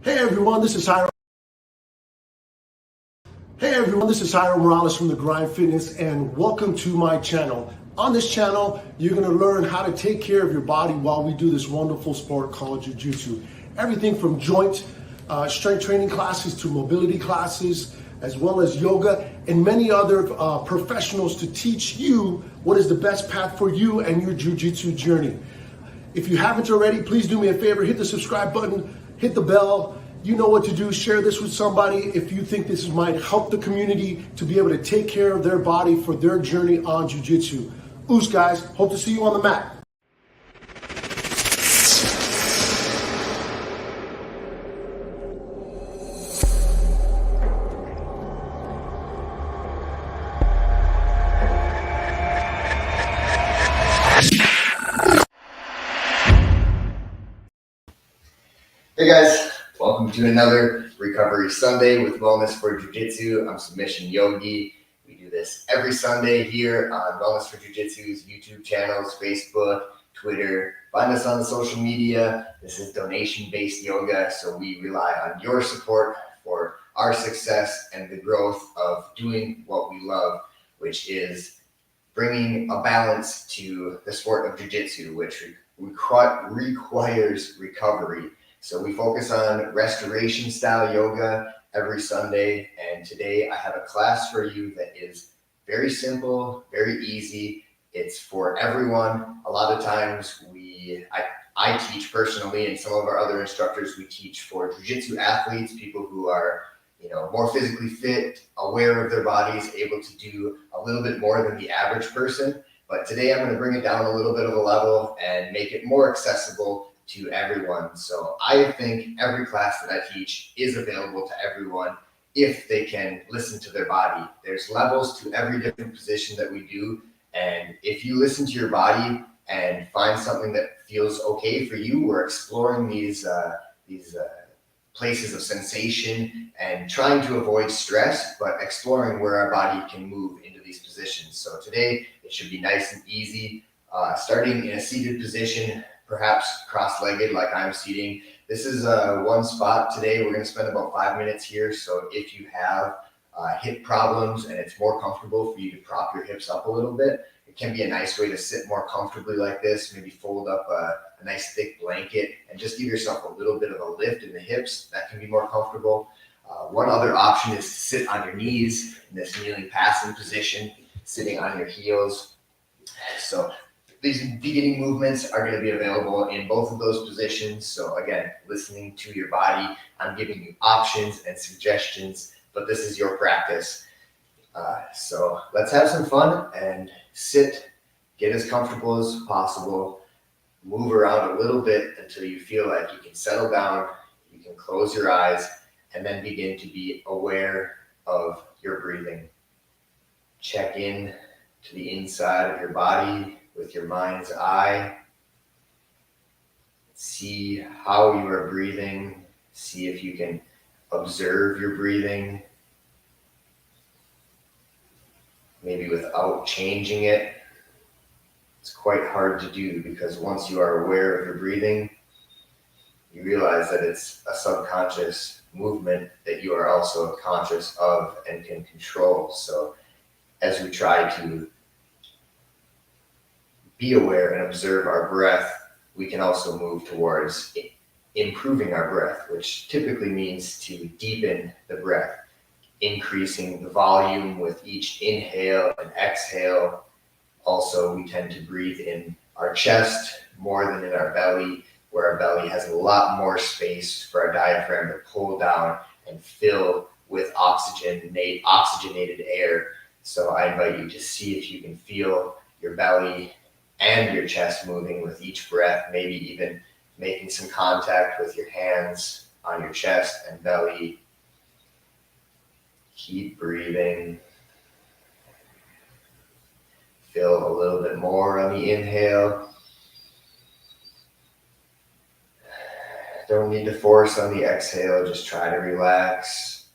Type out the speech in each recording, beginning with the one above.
Hey everyone, this is Hiram. Hey everyone, this is Hiram Morales from The Grind Fitness, and welcome to my channel. On this channel, you're going to learn how to take care of your body while we do this wonderful sport called Jiu-Jitsu. Everything from joint strength training classes to mobility classes, as well as yoga and many other professionals to teach you what is the best path for you and your Jiu-Jitsu journey. If you haven't already, please do me a favor, hit the subscribe button, hit the bell. You know what to do. Share this with somebody if you think this might help the community to be able to take care of their body for their journey on Jiu-Jitsu. Oos, guys. Hope to see you on the mat. Hey guys, welcome to another Recovery Sunday with Wellness for Jiu-Jitsu. I'm Submission Yogi. We do this every Sunday here on Wellness for Jiu-Jitsu's YouTube channels, Facebook, Twitter. Find us on the social media. This is donation-based yoga, so we rely on your support for our success and the growth of doing what we love, which is bringing a balance to the sport of Jiu-Jitsu, which requires recovery. So we focus on restoration style yoga every Sunday, and today I have a class for you that is very simple, very easy. It's for everyone. A lot of times I teach personally, and some of our other instructors, we teach for jiu-jitsu athletes, people who are more physically fit, aware of their bodies, able to do a little bit more than the average person. But today I'm going to bring it down a little bit of a level and make it more accessible to everyone. So I think every class that I teach is available to everyone if they can listen to their body. There's levels to every different position that we do, and if you listen to your body and find something that feels okay for you, we're exploring these places of sensation and trying to avoid stress, but exploring where our body can move into these positions. So today it should be nice and easy, starting in a seated position, perhaps cross-legged like I'm seating. This is one spot today. We're going to spend about 5 minutes here. So if you have hip problems and it's more comfortable for you to prop your hips up a little bit, it can be a nice way to sit more comfortably like this. Maybe fold up a nice thick blanket and just give yourself a little bit of a lift in the hips. That can be more comfortable. One other option is to sit on your knees in this kneeling passing position, sitting on your heels. So these beginning movements are going to be available in both of those positions. So again, listening to your body, I'm giving you options and suggestions, but this is your practice. So let's have some fun and sit, get as comfortable as possible, move around a little bit until you feel like you can settle down, you can close your eyes, and then begin to be aware of your breathing. Check in to the inside of your body with your mind's eye. See how you are breathing. See if you can observe your breathing, maybe without changing it. It's quite hard to do because once you are aware of your breathing, you realize that it's a subconscious movement that you are also conscious of and can control. So as we try to be aware and observe our breath, we can also move towards improving our breath, which typically means to deepen the breath, increasing the volume with each inhale and exhale. Also, we tend to breathe in our chest more than in our belly, where our belly has a lot more space for our diaphragm to pull down and fill with oxygenated air. So I invite you to see if you can feel your belly and your chest moving with each breath, maybe even making some contact with your hands on your chest and belly. Keep breathing. Feel a little bit more on the inhale. Don't need to force on the exhale, just try to relax.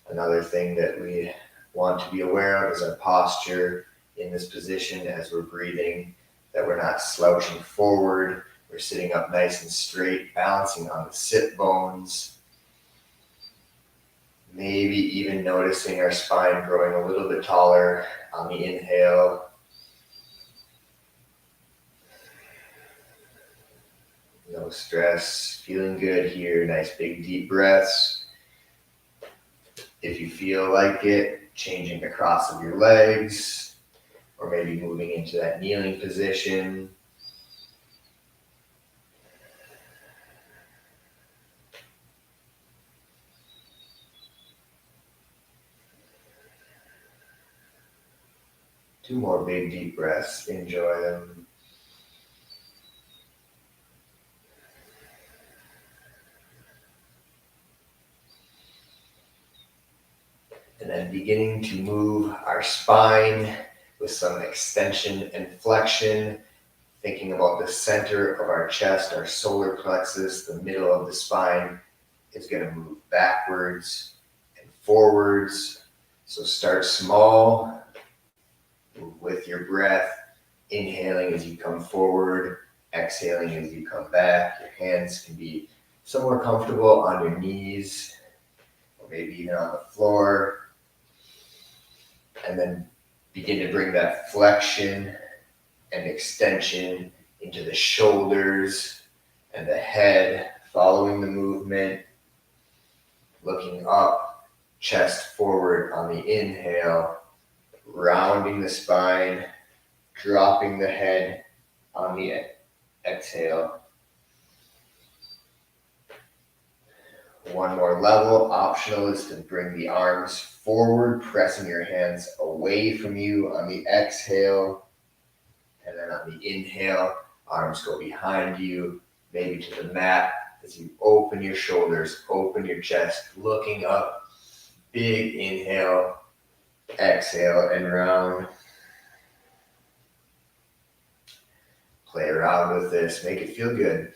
Another thing that we want to be aware of is our posture in this position as we're breathing, that we're not slouching forward. We're sitting up nice and straight, balancing on the sit bones. Maybe even noticing our spine growing a little bit taller on the inhale. No stress, feeling good here. Nice big deep breaths. If you feel like it, changing the cross of your legs, or maybe moving into that kneeling position. Two more big deep breaths. Enjoy them. And then beginning to move our spine with some extension and flexion, thinking about the center of our chest, our solar plexus, the middle of the spine is going to move backwards and forwards. So start small, move with your breath, inhaling as you come forward, exhaling as you come back. Your hands can be somewhere comfortable on your knees, or maybe even on the floor. And then begin to bring that flexion and extension into the shoulders and the head, following the movement, looking up, chest forward on the inhale, rounding the spine, dropping the head on the exhale. One more level. Optional is to bring the arms forward, pressing your hands away from you on the exhale. And then on the inhale, arms go behind you, maybe to the mat as you open your shoulders, open your chest, looking up. Big inhale, exhale, and round. Play around with this, make it feel good.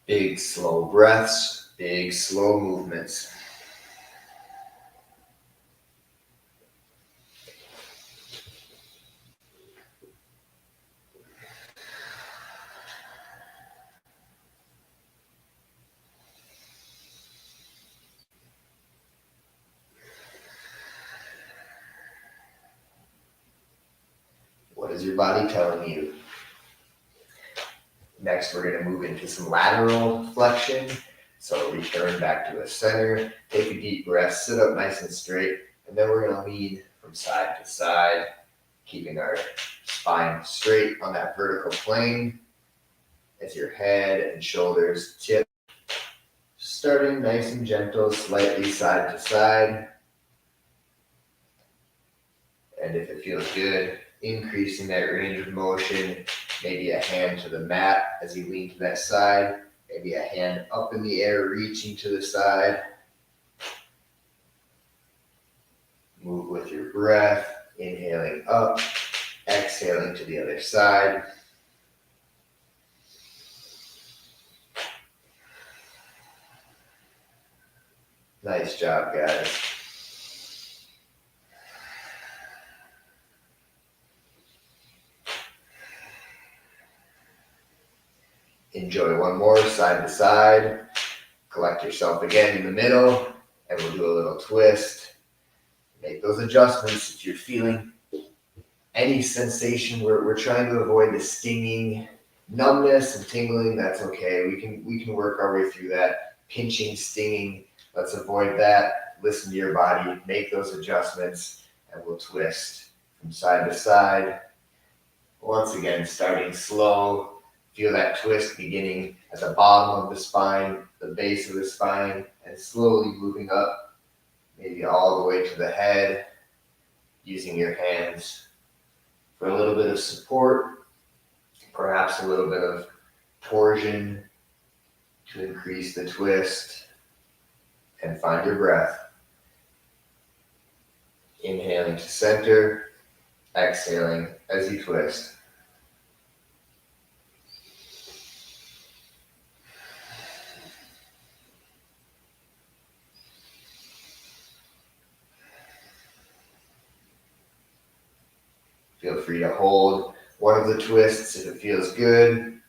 Big slow breaths, big slow movements. What is your body telling you? Next, we're going to move into some lateral flexion. So return back to the center, take a deep breath, sit up nice and straight, and then we're going to lean from side to side, keeping our spine straight on that vertical plane as your head and shoulders tip. Starting nice and gentle, slightly side to side. And if it feels good, increasing that range of motion, maybe a hand to the mat as you lean to that side, maybe a hand up in the air, reaching to the side. Move with your breath, inhaling up, exhaling to the other side. Nice job, guys. Enjoy one more side to side. Collect yourself again in the middle, and we'll do a little twist. Make those adjustments if you're feeling any sensation. We're trying to avoid the stinging, numbness and tingling. That's okay. We can work our way through that. Pinching, stinging. Let's avoid that. Listen to your body. Make those adjustments, and we'll twist from side to side. Once again, starting slow. Feel that twist beginning at the bottom of the spine, the base of the spine, and slowly moving up, maybe all the way to the head, using your hands for a little bit of support, perhaps a little bit of torsion to increase the twist, and find your breath. Inhaling to center, exhaling as you twist. Feel free to hold one of the twists if it feels good,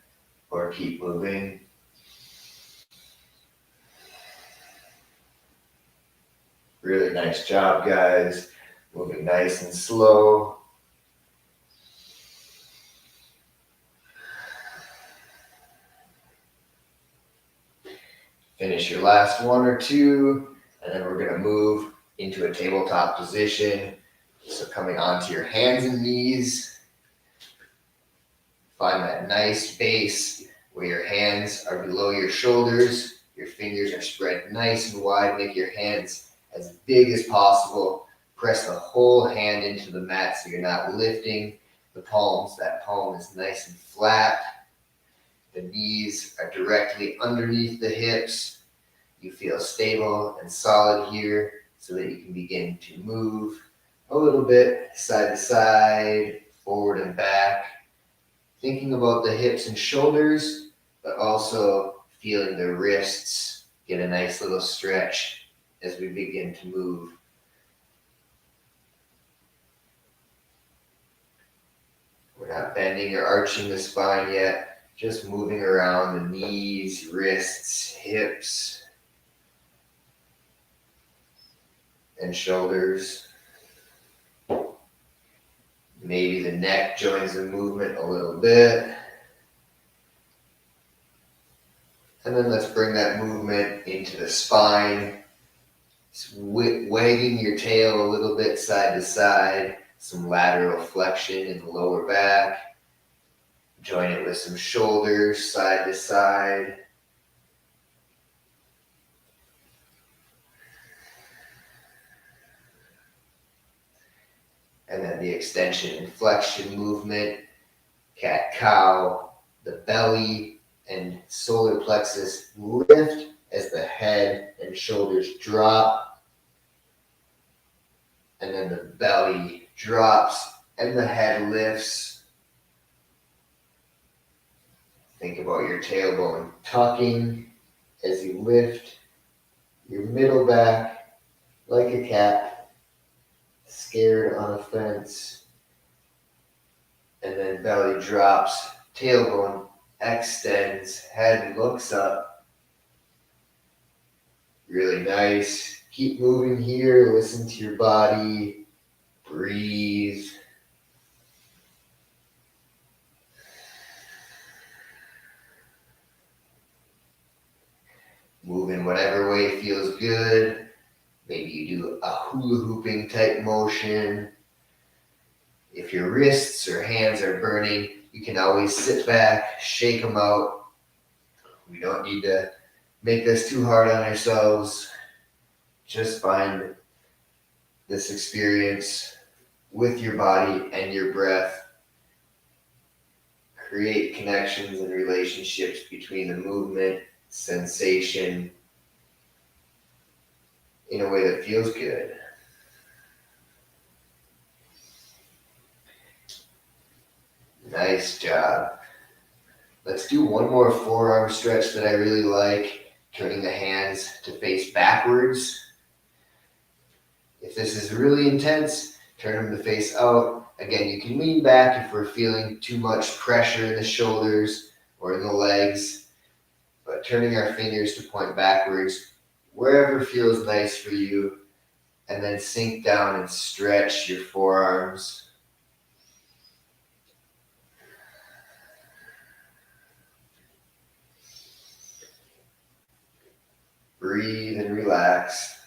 or keep moving. Really nice job, guys. Moving nice and slow. Finish your last one or two, and then we're going to move into a tabletop position. So coming onto your hands and knees. Find that nice base where your hands are below your shoulders. Your fingers are spread nice and wide. Make your hands as big as possible. Press the whole hand into the mat so you're not lifting the palms. That palm is nice and flat. The knees are directly underneath the hips. You feel stable and solid here so that you can begin to move a little bit side to side, forward and back. Thinking about the hips and shoulders, but also feeling the wrists get a nice little stretch as we begin to move. We're not bending or arching the spine yet, just moving around the knees, wrists, hips, and shoulders. Maybe the neck joins the movement a little bit. And then let's bring that movement into the spine. Wagging your tail a little bit side to side. Some lateral flexion in the lower back. Join it with some shoulders side to side. And then the extension and flexion movement, cat-cow, the belly and solar plexus lift as the head and shoulders drop. And then the belly drops and the head lifts. Think about your tailbone tucking as you lift your middle back like a cat. Scared on a fence, and then belly drops, tailbone extends, head looks up. Really nice. Keep moving here, listen to your body, breathe. Move in whatever way feels good. Maybe you do a hula hooping type motion. If your wrists or hands are burning, you can always sit back, shake them out. We don't need to make this too hard on ourselves. Just find this experience with your body and your breath. Create connections and relationships between the movement, sensation, in a way that feels good. Nice job. Let's do one more forearm stretch that I really like, turning the hands to face backwards. If this is really intense, turn them to face out. Again, you can lean back if we're feeling too much pressure in the shoulders or in the legs, but turning our fingers to point backwards, wherever feels nice for you, and then sink down and stretch your forearms. Breathe and relax.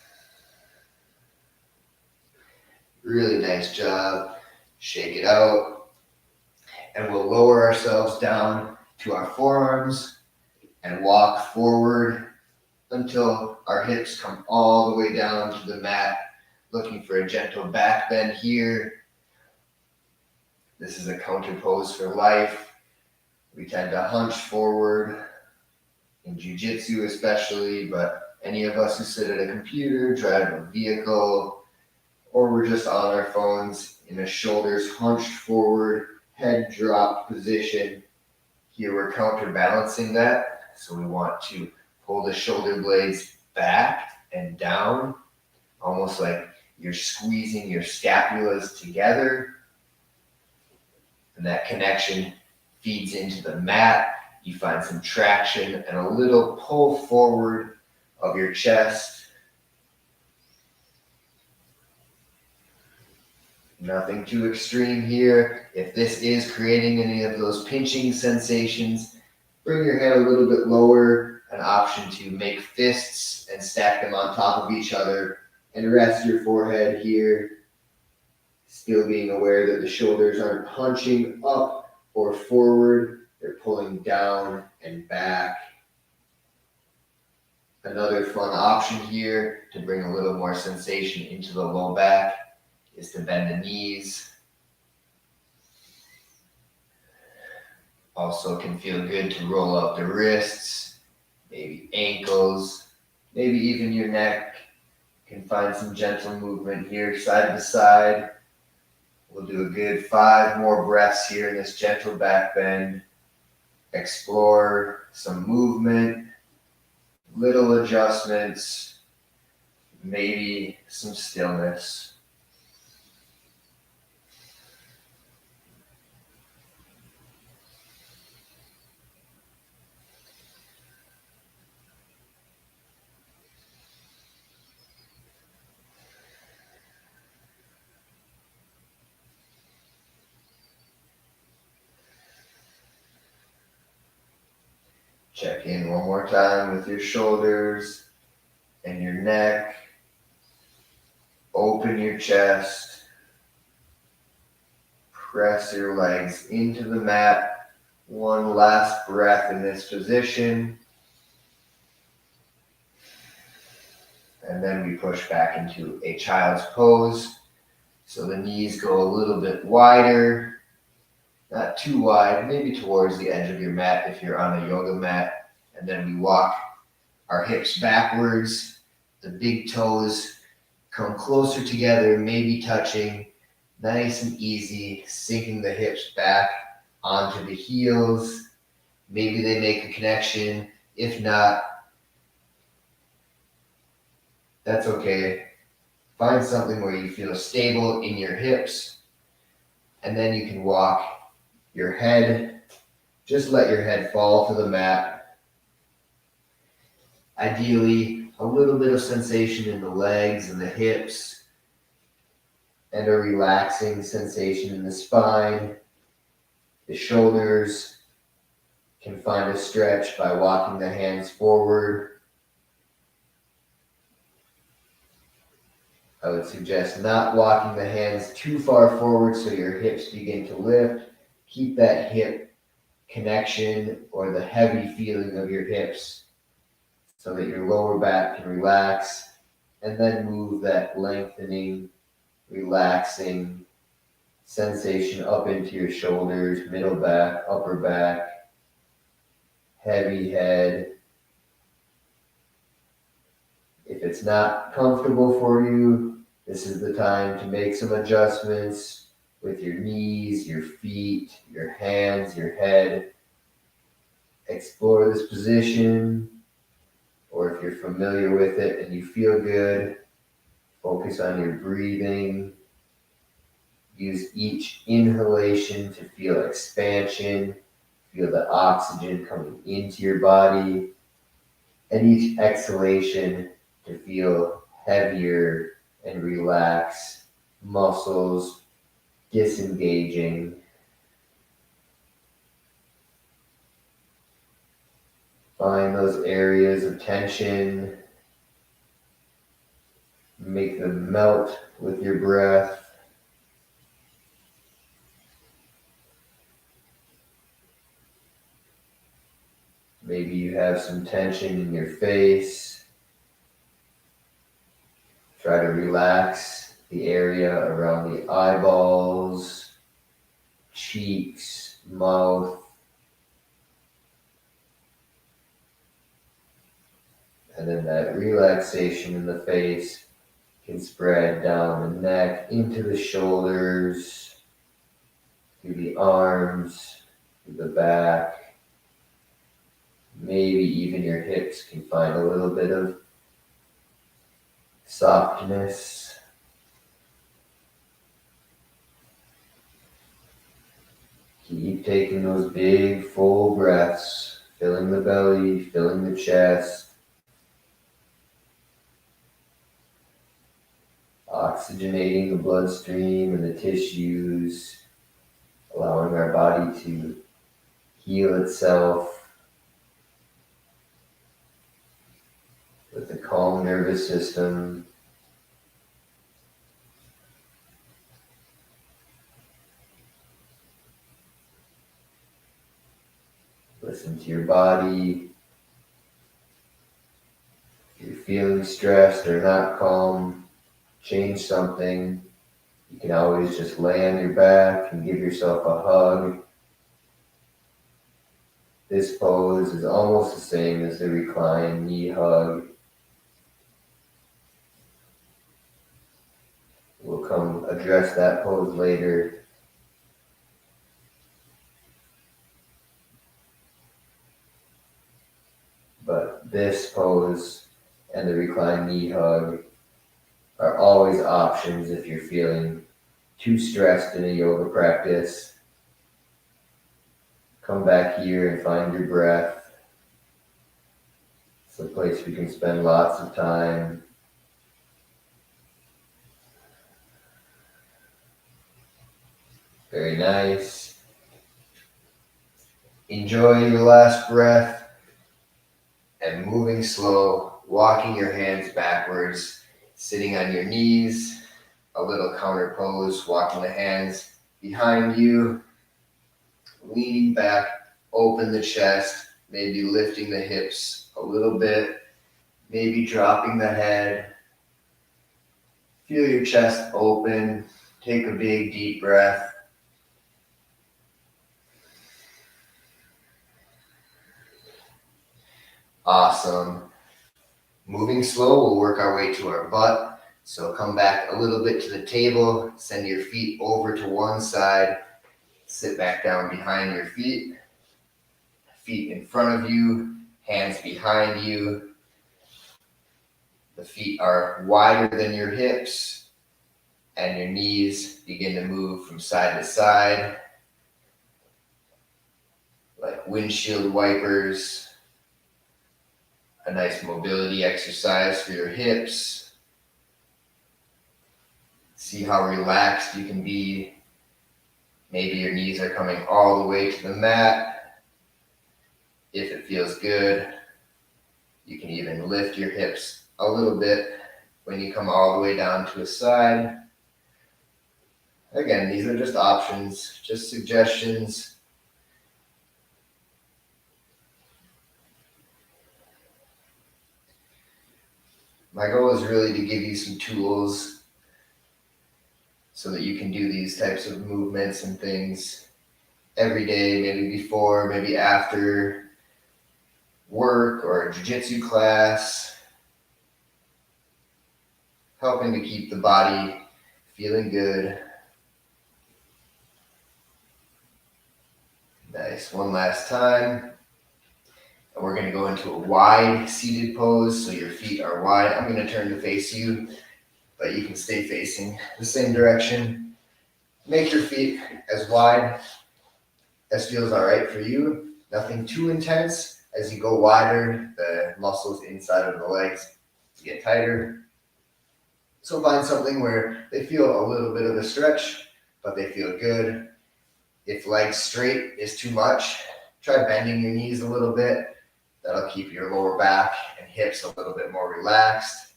Really nice job. Shake it out. And we'll lower ourselves down to our forearms and walk forward until our hips come all the way down to the mat, looking for a gentle back bend here. This is a counter pose for life. We tend to hunch forward in jiu-jitsu especially, but any of us who sit at a computer, drive a vehicle, or we're just on our phones in a shoulders hunched forward, head dropped position. Here we're counterbalancing that. So we want to pull the shoulder blades back and down, almost like you're squeezing your scapulas together. and that connection feeds into the mat. You find some traction and a little pull forward of your chest. Nothing too extreme here. If this is creating any of those pinching sensations, bring your head a little bit lower. An option to make fists and stack them on top of each other and rest your forehead here. Still being aware that the shoulders aren't punching up or forward. They're pulling down and back. Another fun option here to bring a little more sensation into the low back is to bend the knees. Also can feel good to roll up the wrists, maybe ankles, maybe even your neck. You can find some gentle movement here, side to side. We'll do a good 5 more breaths here in this gentle back bend. Explore some movement, little adjustments, maybe some stillness. Check in one more time with your shoulders and your neck. Open your chest. Press your legs into the mat. One last breath in this position. And then we push back into a child's pose. So the knees go a little bit wider. Not too wide, maybe towards the edge of your mat if you're on a yoga mat. And then we walk our hips backwards. The big toes come closer together, maybe touching. Nice and easy, sinking the hips back onto the heels. Maybe they make a connection. If not, that's okay. Find something where you feel stable in your hips. And then you can walk your head, just let your head fall to the mat. Ideally, a little bit of sensation in the legs and the hips, and a relaxing sensation in the spine. The shoulders can find a stretch by walking the hands forward. I would suggest not walking the hands too far forward so your hips begin to lift. Keep that hip connection or the heavy feeling of your hips so that your lower back can relax, and then move that lengthening, relaxing sensation up into your shoulders, middle back, upper back, heavy head. If it's not comfortable for you, this is the time to make some adjustments with your knees, your feet, your hands, your head. Explore this position, or if you're familiar with it and you feel good, focus on your breathing. Use each inhalation to feel expansion, feel the oxygen coming into your body, and each exhalation to feel heavier and relax, muscles disengaging. Find those areas of tension. Make them melt with your breath. Maybe you have some tension in your face. Try to relax the area around the eyeballs, cheeks, mouth. And then that relaxation in the face can spread down the neck, into the shoulders, through the arms, through the back. Maybe even your hips can find a little bit of softness. Keep taking those big, full breaths, filling the belly, filling the chest. Oxygenating the bloodstream and the tissues, allowing our body to heal itself with a calm nervous system. Listen to your body. If you're feeling stressed or not calm, change something. You can always just lay on your back and give yourself a hug. This pose is almost the same as the reclined knee hug. We'll come address that pose later. But this pose and the reclined knee hug are always options if you're feeling too stressed in a yoga practice. Come back here and find your breath. It's a place we can spend lots of time. Very nice. Enjoy your last breath and moving slow, walking your hands backwards, sitting on your knees, a little counter pose, walking the hands behind you, leaning back, open the chest, maybe lifting the hips a little bit, maybe dropping the head. Feel your chest open, take a big deep breath. Awesome. Moving slow, we'll work our way to our butt. So come back a little bit to the table, send your feet over to one side, sit back down behind your feet, feet in front of you, hands behind you. The feet are wider than your hips, and your knees begin to move from side to side, like windshield wipers. A nice mobility exercise for your hips. See how relaxed you can be. Maybe your knees are coming all the way to the mat. If it feels good, you can even lift your hips a little bit when you come all the way down to a side. Again, these are just options, just suggestions. My goal is really to give you some tools so that you can do these types of movements and things every day, maybe before, maybe after work or a jiu-jitsu class, helping to keep the body feeling good. Nice, one last time. And we're going to go into a wide seated pose, so your feet are wide. I'm going to turn to face you, but you can stay facing the same direction. Make your feet as wide as feels all right for you. Nothing too intense. As you go wider, the muscles inside of the legs get tighter. So find something where they feel a little bit of a stretch, but they feel good. If legs straight is too much, try bending your knees a little bit. That'll keep your lower back and hips a little bit more relaxed.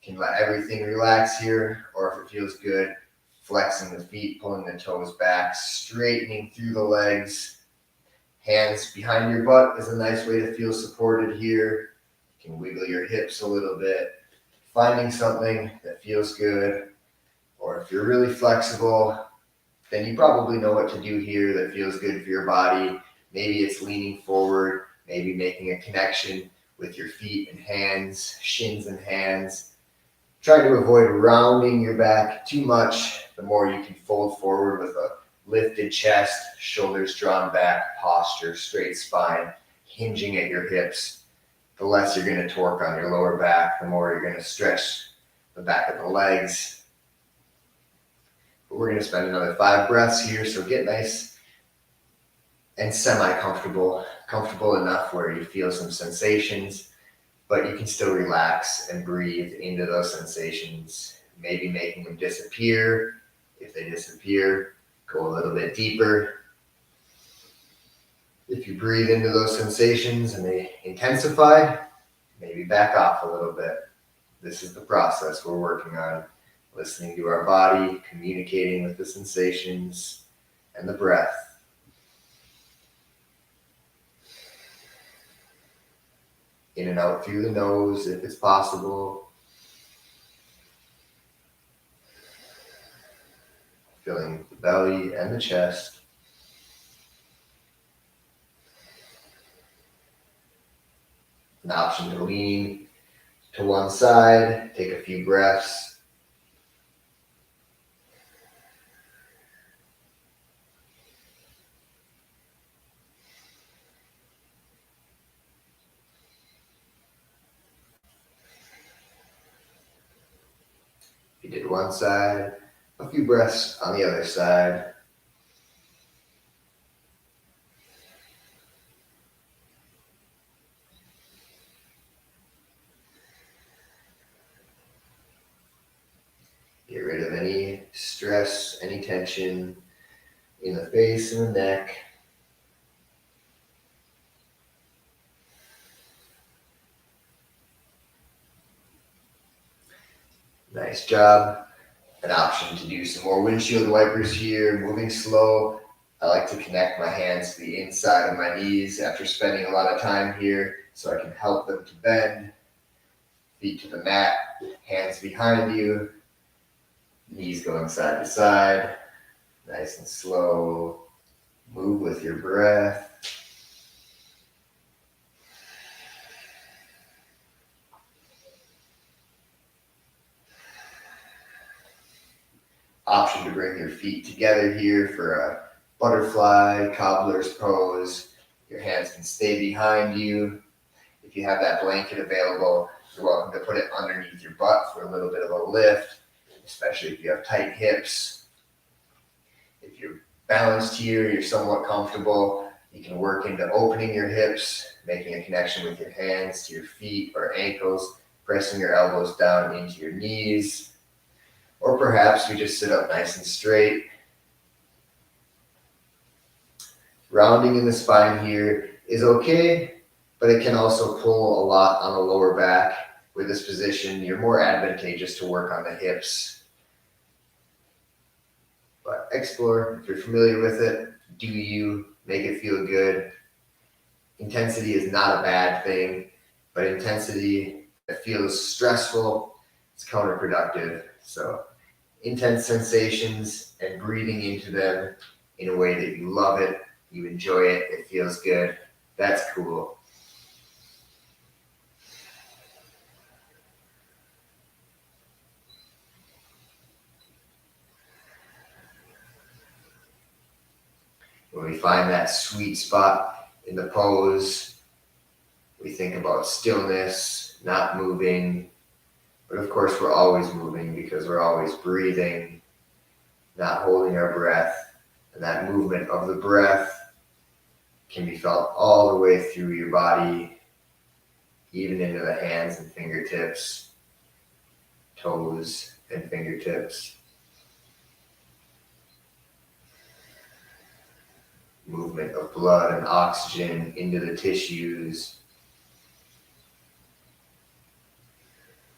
You can let everything relax here, or if it feels good, flexing the feet, pulling the toes back, straightening through the legs. Hands behind your butt is a nice way to feel supported here. You can wiggle your hips a little bit, finding something that feels good. Or if you're really flexible, then you probably know what to do here that feels good for your body. Maybe it's leaning forward, maybe making a connection with your feet and hands, shins and hands. Try to avoid rounding your back too much. The more you can fold forward with a lifted chest, shoulders drawn back, posture, straight spine, hinging at your hips, the less you're going to torque on your lower back, the more you're going to stretch the back of the legs. But we're going to spend another 5 breaths here, so get nice and semi-comfortable, comfortable enough where you feel some sensations, but you can still relax and breathe into those sensations, maybe making them disappear. If they disappear, go a little bit deeper. If you breathe into those sensations and they intensify, maybe back off a little bit. This is the process we're working on, listening to our body, communicating with the sensations and the breath. In and out through the nose if it's possible. Filling the belly and the chest. An option to lean to one side, take a few breaths. If you did one side, a few breaths on the other side. Get rid of any stress, any tension in the face and the neck. Nice job. An option to do some more windshield wipers here, moving slow. I like to connect my hands to the inside of my knees after spending a lot of time here so I can help them to bend. Feet to the mat, hands behind you, knees going side to side. Nice and slow. Move with your breath. Option to bring your feet together here for a butterfly, cobbler's pose. Your hands can stay behind you. If you have that blanket available, you're welcome to put it underneath your butt for a little bit of a lift, especially if you have tight hips. If you're balanced here, you're somewhat comfortable, you can work into opening your hips, making a connection with your hands to your feet or ankles, pressing your elbows down into your knees. Or perhaps we just sit up nice and straight. Rounding in the spine here is okay, but it can also pull a lot on the lower back. With this position, you're more advantageous to work on the hips. But explore, if you're familiar with it, do you, make it feel good. Intensity is not a bad thing, but intensity that feels stressful, it's counterproductive. So intense sensations and breathing into them in a way that you love it, you enjoy it, it feels good. That's cool. When we find that sweet spot in the pose, we think about stillness, not moving. But of course, we're always moving because we're always breathing, not holding our breath. And that movement of the breath can be felt all the way through your body, even into the hands and fingertips, toes and fingertips. Movement of blood and oxygen into the tissues.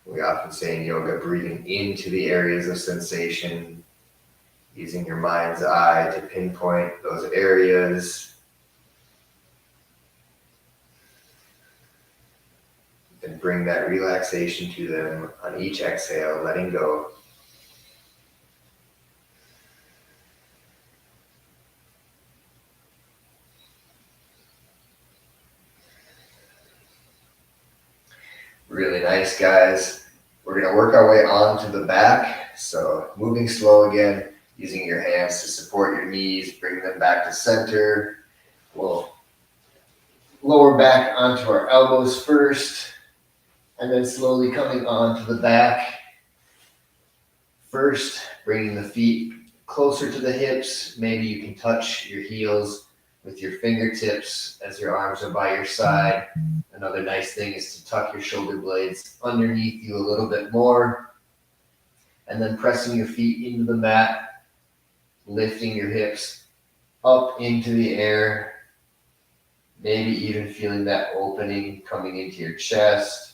We often say in yoga, breathing into the areas of sensation, using your mind's eye to pinpoint those areas. And bring that relaxation to them on each exhale, letting go. Really nice, guys. We're going to work our way onto the back. So moving slow again, using your hands to support your knees, bring them back to center. We'll lower back onto our elbows first, and then slowly coming onto the back. First, bringing the feet closer to the hips. Maybe you can touch your heels with your fingertips as your arms are by your side. Another nice thing is to tuck your shoulder blades underneath you a little bit more, and then pressing your feet into the mat, lifting your hips up into the air, maybe even feeling that opening coming into your chest.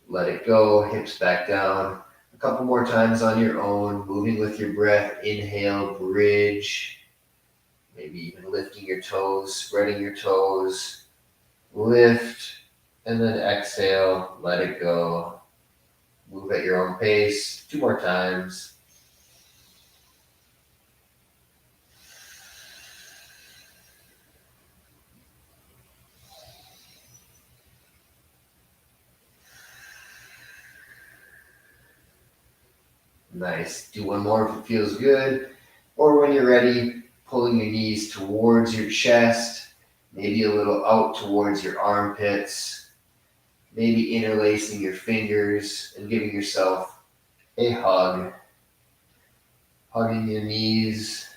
Let it go, hips back down. A couple more times on your own, moving with your breath. Inhale, bridge. Maybe even lifting your toes, spreading your toes. Lift, and then exhale, let it go. Move at your own pace. 2 more times. Nice. Do one more if it feels good. Or when you're ready, pulling your knees towards your chest, maybe a little out towards your armpits, maybe interlacing your fingers and giving yourself a hug. Hugging your knees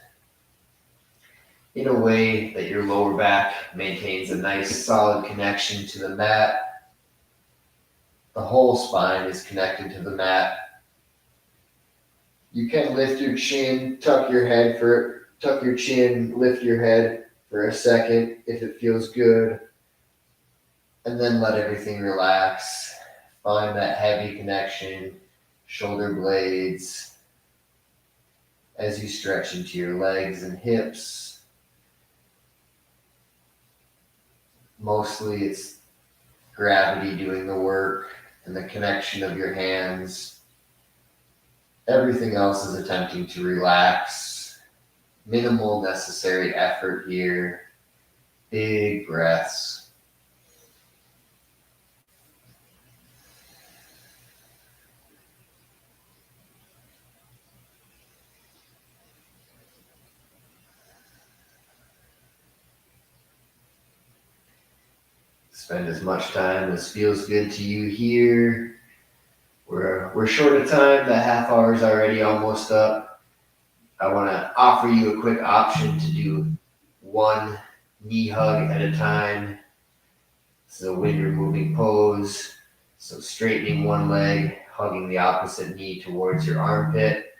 in a way that your lower back maintains a nice solid connection to the mat. The whole spine is connected to the mat. You can lift your chin, tuck your chin, lift your head for a second if it feels good, and then let everything relax. Find that heavy connection, shoulder blades, as you stretch into your legs and hips. Mostly it's gravity doing the work and the connection of your hands. Everything else is attempting to relax. Minimal necessary effort here. Big breaths. Spend as much time as feels good to you here. We're short of time. The half hour is already almost up. I want to offer you a quick option to do one knee hug at a time. This is a wind removing pose. So straightening one leg, hugging the opposite knee towards your armpit.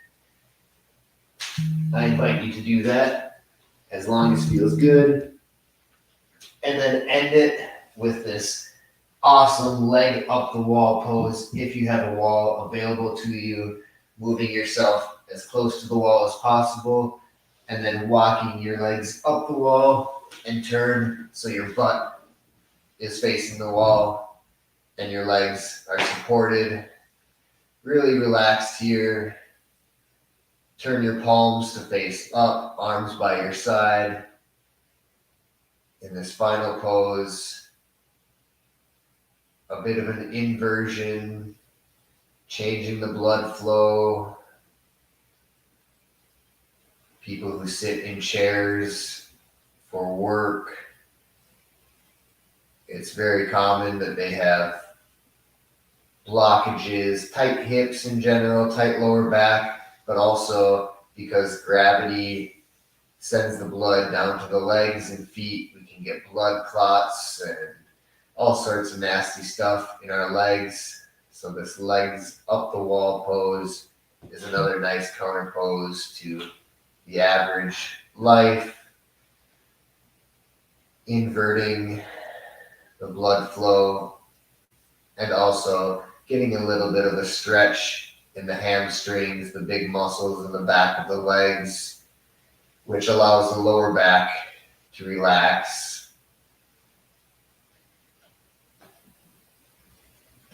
I invite you to do that as long as it feels good. And then end it with this awesome leg up the wall pose if you have a wall available to you, moving yourself as close to the wall as possible, and then walking your legs up the wall and turn so your butt is facing the wall and your legs are supported. Really relaxed here. Turn your palms to face up, arms by your side. In this final pose, a bit of an inversion, changing the blood flow. People who sit in chairs for work, it's very common that they have blockages, tight hips in general, tight lower back, but also because gravity sends the blood down to the legs and feet, we can get blood clots and all sorts of nasty stuff in our legs. So this legs up the wall pose is another nice counter pose to the average life. Inverting the blood flow and also getting a little bit of a stretch in the hamstrings, the big muscles in the back of the legs, which allows the lower back to relax.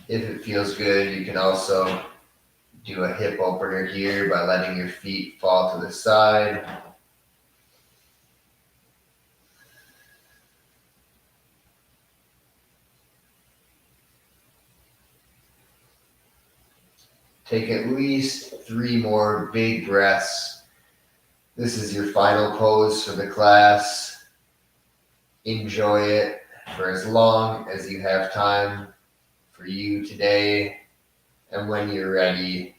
If it feels good, you can also do a hip opener here by letting your feet fall to the side. Take at least 3 more big breaths. This is your final pose for the class. Enjoy it for as long as you have time for you today, and when you're ready,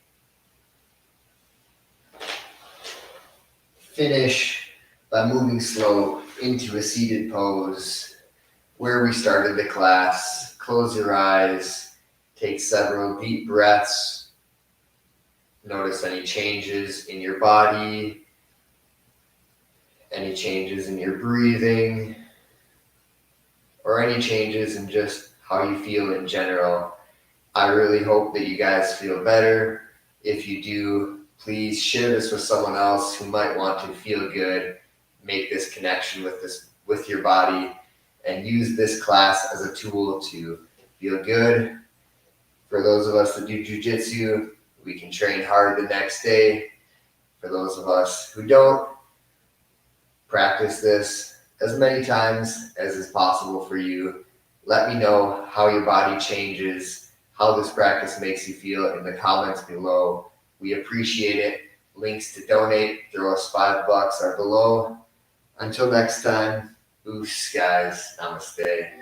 finish by moving slow into a seated pose where we started the class. Close your eyes, take several deep breaths. Notice any changes in your body, any changes in your breathing, or any changes in just how you feel in general. I really hope that you guys feel better. If you do, please share this with someone else who might want to feel good, make this connection with your body, and use this class as a tool to feel good. For those of us that do jujitsu, we can train hard the next day. For those of us who don't, practice this as many times as is possible for you. Let me know how your body changes, how this practice makes you feel in the comments below. We appreciate it. Links to donate, throw us $5 are below. Until next time, Oos, guys. Namaste.